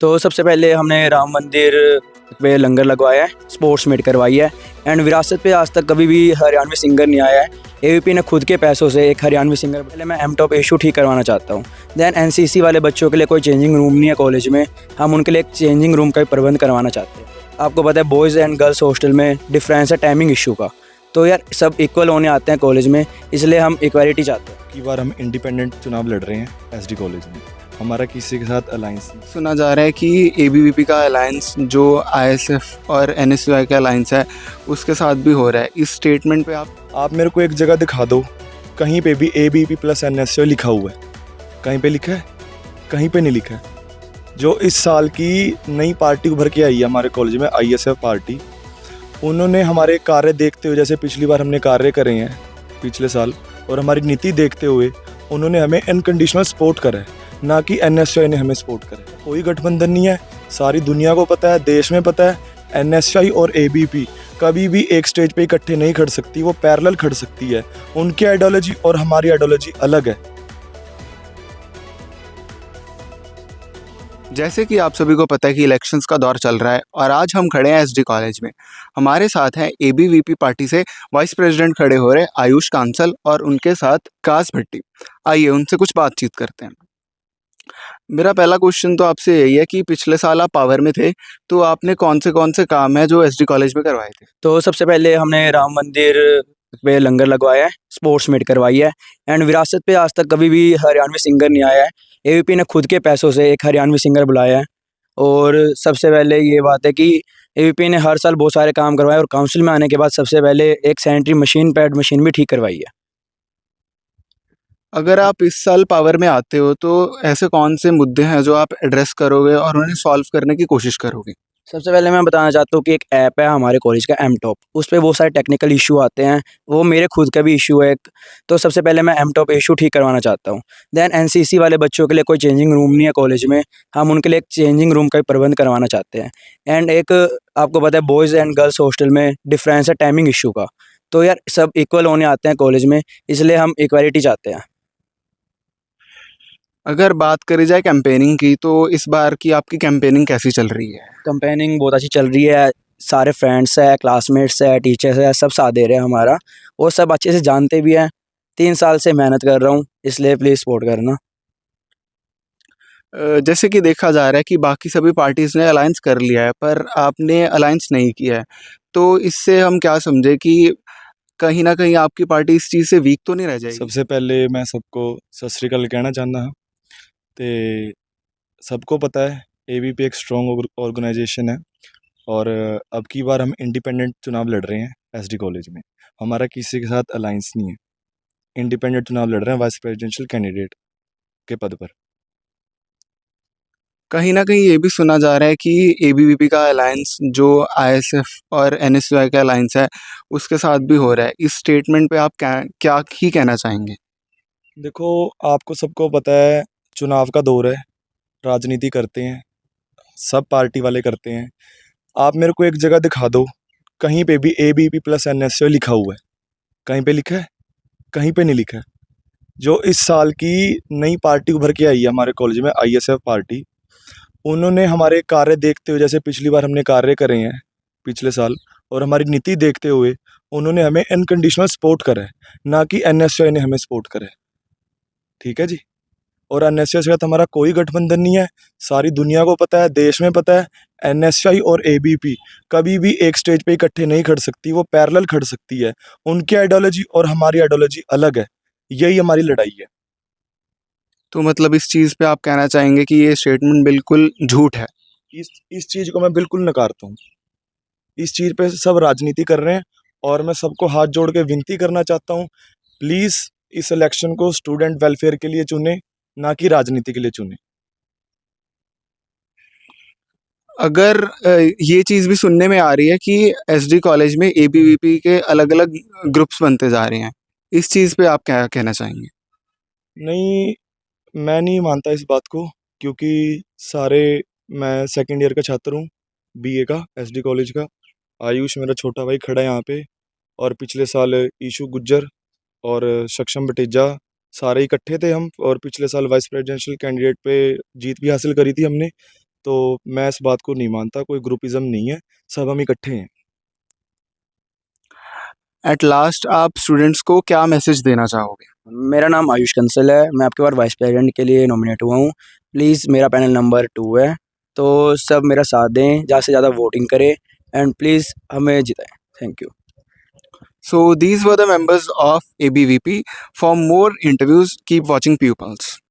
तो सबसे पहले हमने राम मंदिर पे लंगर लगवाया है, स्पोर्ट्स मीट करवाई है। एंड विरासत पे आज तक कभी भी हरियाणवी सिंगर नहीं आया है। एबीपी ने खुद के पैसों से एक हरियाणवी सिंगर, पहले मैं एम टॉप इशू ठीक करवाना चाहता हूँ। देन एनसीसी वाले बच्चों के लिए कोई चेंजिंग रूम नहीं है कॉलेज में, हम उनके लिए एक चेंजिंग रूम का भी प्रबंध करवाना चाहते हैं। आपको पता है बॉयज़ एंड गर्ल्स हॉस्टल में डिफरेंस है टाइमिंग इशू का, तो यार सब इक्वल होने आते हैं कॉलेज में, इसलिए हम इक्वालिटी चाहते हैं। की बार हम इंडिपेंडेंट चुनाव लड़ रहे हैं एसडी कॉलेज में। हमारा किसी के साथ अलायंस नहीं। सुना जा रहा है कि एबीवीपी का अलायंस जो आईएसएफ और एनएसयूआई का अलायंस है उसके साथ भी हो रहा है। इस स्टेटमेंट पे आप मेरे को एक जगह दिखा दो कहीं पे भी एबीपी प्लस एनएसयूआई लिखा हुआ है। कहीं पे लिखा है? कहीं पे नहीं लिखा है। जो इस साल की नई पार्टी उभर के आई है हमारे कॉलेज में, आईएसएफ पार्टी, उन्होंने हमारे कार्य देखते हुए, जैसे पिछली बार हमने कार्य करे हैं पिछले साल, और हमारी नीति देखते हुए उन्होंने हमें अनकंडीशनल सपोर्ट करा है, ना कि एनएसयूआई ने हमें सपोर्ट करा है। कोई गठबंधन नहीं है, सारी दुनिया को पता है, देश में पता है, एनएसयूआई और एबीपी कभी भी एक स्टेज पे इकट्ठे नहीं खड़ सकती, वो पैरेलल खड़ सकती है। उनकी आइडियोलॉजी और हमारी आइडियोलॉजी अलग है। जैसे कि आप सभी को पता है कि इलेक्शंस का दौर चल रहा है और आज हम खड़े हैं एसडी कॉलेज में। हमारे साथ हैं एबीवीपी पार्टी से वाइस प्रेसिडेंट खड़े हो रहे आयुष कांसल और उनके साथ कास भट्टी। आइए उनसे कुछ बातचीत करते हैं। मेरा पहला क्वेश्चन तो आपसे यही है कि पिछले साल आप पावर में थे, तो आपने कौन से काम है जो एसडी कॉलेज में करवाए थे? तो सबसे पहले हमने राम मंदिर पे लंगर लगवाया है, स्पोर्ट्स मीट करवाई है। एंड विरासत पे आज तक कभी भी हरियाणवी सिंगर नहीं आया है। एबीपी ने खुद के पैसों से एक हरियाणवी सिंगर बुलाया है। और सबसे पहले ये बात है कि एबीपी ने हर साल बहुत सारे काम करवाए और काउंसिल में आने के बाद सबसे पहले एक सैनिटरी मशीन, पैड मशीन भी ठीक करवाई है। अगर आप इस साल पावर में आते हो तो ऐसे कौन से मुद्दे हैं जो आप एड्रेस करोगे और उन्हें सॉल्व करने की कोशिश करोगे? सबसे पहले मैं बताना चाहता हूँ कि एक ऐप है हमारे कॉलेज का एम टॉप, उस पे बहुत सारे टेक्निकल इशू आते हैं, वो मेरे खुद का भी इशू है एक। तो सबसे पहले मैं एम टॉप इशू ठीक करवाना चाहता हूँ। देन एनसीसी वाले बच्चों के लिए कोई चेंजिंग रूम नहीं है कॉलेज में, हम उनके लिए एक चेंजिंग रूम का भी प्रबंध करवाना चाहते हैं। एंड एक आपको पता है बॉयज़ एंड गर्ल्स हॉस्टल में डिफरेंस है टाइमिंग इशू का, तो यार सब इक्वल होने आते हैं कॉलेज में, इसलिए हम इक्वालिटी चाहते हैं। अगर बात करी जाए कैंपेनिंग की, तो इस बार की आपकी कैंपेनिंग कैसी चल रही है? कंपेनिंग बहुत अच्छी चल रही है, सारे फ्रेंड्स है, क्लासमेट्स है, टीचर्स है, सब साथ दे रहे हैं हमारा, और सब अच्छे से जानते भी हैं। 3 साल से मेहनत कर रहा हूँ, इसलिए प्लीज़ सपोर्ट करना। जैसे कि देखा जा रहा है कि बाकी सभी पार्टीज़ ने अलायंस कर लिया है, पर आपने अलायंस नहीं किया है, तो इससे हम क्या समझे कि कहीं ना कहीं आपकी पार्टी इस चीज़ से वीक तो नहीं रह जाएगी? सबसे पहले मैं सबको सत श्री अकाल कहना चाहता हाँ। तो सबको पता है एबीपी एक स्ट्रॉन्ग ऑर्गेनाइजेशन है, और अब की बार हम इंडिपेंडेंट चुनाव लड़ रहे हैं एसडी कॉलेज में। हमारा किसी के साथ अलायंस नहीं है, इंडिपेंडेंट चुनाव लड़ रहे हैं वाइस प्रेसिडेंशियल कैंडिडेट के पद पर। कहीं ना कहीं ये भी सुना जा रहा है कि एबीवीपी का अलायंस जो आईएसएफ और एनएसयूआई का अलायंस है उसके साथ भी हो रहा है। इस स्टेटमेंट पे आप क्या क्या ही कहना चाहेंगे? देखो, आपको सबको पता है चुनाव का दौर है, राजनीति करते हैं, सब पार्टी वाले करते हैं। आप मेरे को एक जगह दिखा दो कहीं पे भी एबीपी प्लस एनएसयूआई लिखा हुआ है। कहीं पे लिखा है? कहीं पे नहीं लिखा है। जो इस साल की नई पार्टी उभर के आई है हमारे कॉलेज में, आईएसएफ पार्टी, उन्होंने हमारे कार्य देखते हुए, जैसे पिछली बार हमने कार्य करे हैं पिछले साल, और हमारी नीति देखते हुए उन्होंने हमें अनकंडीशनल सपोर्ट करा है, ना कि एनएसयूआई ने हमें सपोर्ट करा है। ठीक है जी। और एनएसयूआई के साथ हमारा कोई गठबंधन नहीं है, सारी दुनिया को पता है, देश में पता है, एनएसयूआई और एबीपी कभी भी एक स्टेज पे इकट्ठे नहीं खड़ सकती, वो पैरेलल खड़ सकती है। उनकी आइडियोलॉजी और हमारी आइडियोलॉजी अलग है, यही हमारी लड़ाई है। तो मतलब इस चीज़ पे आप कहना चाहेंगे कि ये स्टेटमेंट बिल्कुल झूठ है? इस चीज़ को मैं बिल्कुल नकारता हूँ। इस चीज़ पे सब राजनीति कर रहे हैं, और मैं सबको हाथ जोड़ के विनती करना चाहता हूँ, प्लीज़ इस इलेक्शन को स्टूडेंट वेलफेयर के लिए चुने, ना कि राजनीति के लिए चुने। अगर ये चीज़ भी सुनने में आ रही है कि एसडी कॉलेज में एबीवीपी के अलग अलग ग्रुप्स बनते जा रहे हैं, इस चीज़ पे आप क्या कहना चाहेंगे? नहीं, मैं नहीं मानता इस बात को, क्योंकि सारे, मैं सेकंड ईयर का छात्र हूँ बीए का, एसडी कॉलेज का। आयुष मेरा छोटा भाई खड़ा है यहाँ पे, और पिछले साल ईशू गुज्जर और सक्षम बटेजा सारे इकट्ठे थे हम, और पिछले साल वाइस प्रेसिडेंशियल कैंडिडेट पे जीत भी हासिल करी थी हमने। तो मैं इस बात को नहीं मानता, कोई ग्रुपिज़्म नहीं है, सब हम इकट्ठे हैं। एट लास्ट आप स्टूडेंट्स को क्या मैसेज देना चाहोगे? मेरा नाम आयुष कंसल है, मैं आपके बार वाइस प्रेसिडेंट के लिए नॉमिनेट हुआ हूँ। प्लीज़ मेरा पैनल नंबर 2 है, तो सब मेरा साथ दें, ज़्यादा से ज़्यादा वोटिंग करें एंड प्लीज़ हमें जिताएं। Thank you. So these were the members of ABVP. For more interviews, keep watching Pupils.